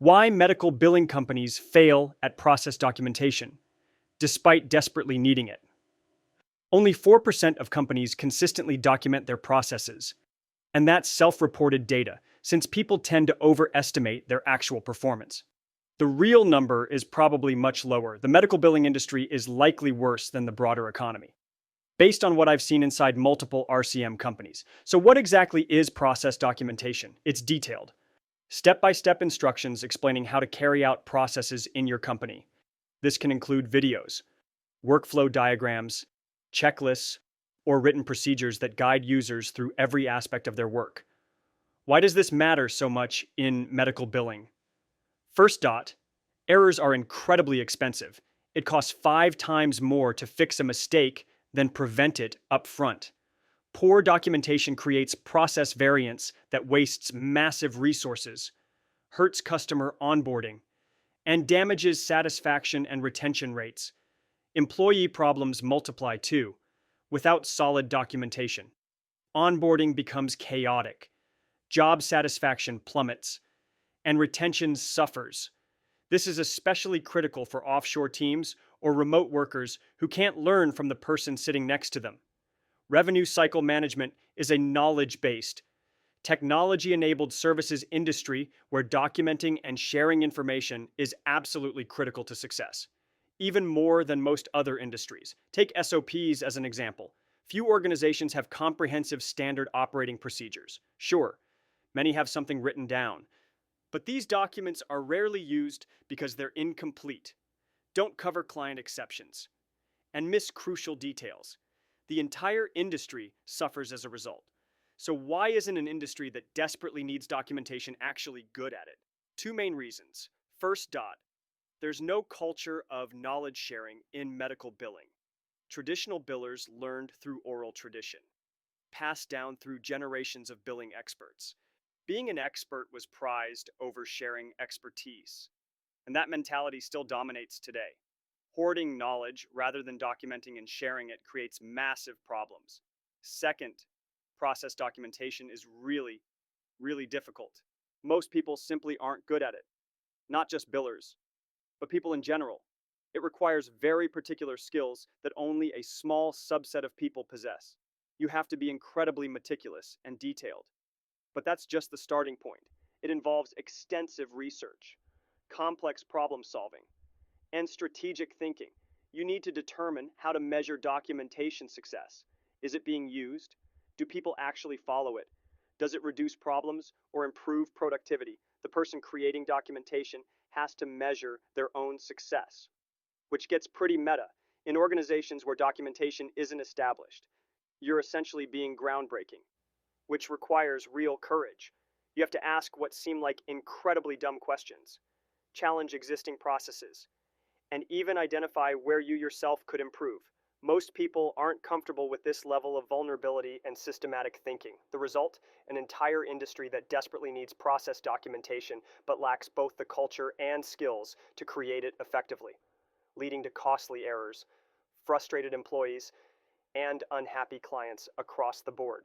Why medical billing companies fail at process documentation, despite desperately needing it. Only 4% of companies consistently document their processes, and that's self-reported data, since people tend to overestimate their actual performance. The real number is probably much lower. The medical billing industry is likely worse than the broader economy, based on what I've seen inside multiple RCM companies. So what exactly is process documentation? It's detailed. Step-by-step instructions explaining how to carry out processes in your company. This can include videos, workflow diagrams, checklists, or written procedures that guide users through every aspect of their work. Why does this matter so much in medical billing? First, errors are incredibly expensive. It costs 5 times more to fix a mistake than prevent it up front. Poor documentation creates process variance that wastes massive resources, hurts customer onboarding, and damages satisfaction and retention rates. Employee problems multiply too, without solid documentation. Onboarding becomes chaotic, job satisfaction plummets, and retention suffers. This is especially critical for offshore teams or remote workers who can't learn from the person sitting next to them. Revenue cycle management is a knowledge-based, technology-enabled services industry where documenting and sharing information is absolutely critical to success, even more than most other industries. Take SOPs as an example. Few organizations have comprehensive standard operating procedures. Sure, many have something written down, but these documents are rarely used because they're incomplete, don't cover client exceptions, and miss crucial details. The entire industry suffers as a result. So why isn't an industry that desperately needs documentation actually good at it? Two main reasons. First, there's no culture of knowledge sharing in medical billing. Traditional billers learned through oral tradition, passed down through generations of billing experts. Being an expert was prized over sharing expertise, and that mentality still dominates today. Hoarding knowledge rather than documenting and sharing it creates massive problems. Second, process documentation is really difficult. Most people simply aren't good at it. Not just billers, but people in general. It requires very particular skills that only a small subset of people possess. You have to be incredibly meticulous and detailed. But that's just the starting point. It involves extensive research, complex problem solving, and strategic thinking. You need to determine how to measure documentation success. Is it being used? Do people actually follow it? Does it reduce problems or improve productivity? The person creating documentation has to measure their own success, which gets pretty meta. In organizations where documentation isn't established, you're essentially being groundbreaking, which requires real courage. You have to ask what seem like incredibly dumb questions, challenge existing processes, and even identify where you yourself could improve. Most people aren't comfortable with this level of vulnerability and systematic thinking. The result? An entire industry that desperately needs process documentation but lacks both the culture and skills to create it effectively, leading to costly errors, frustrated employees, and unhappy clients across the board.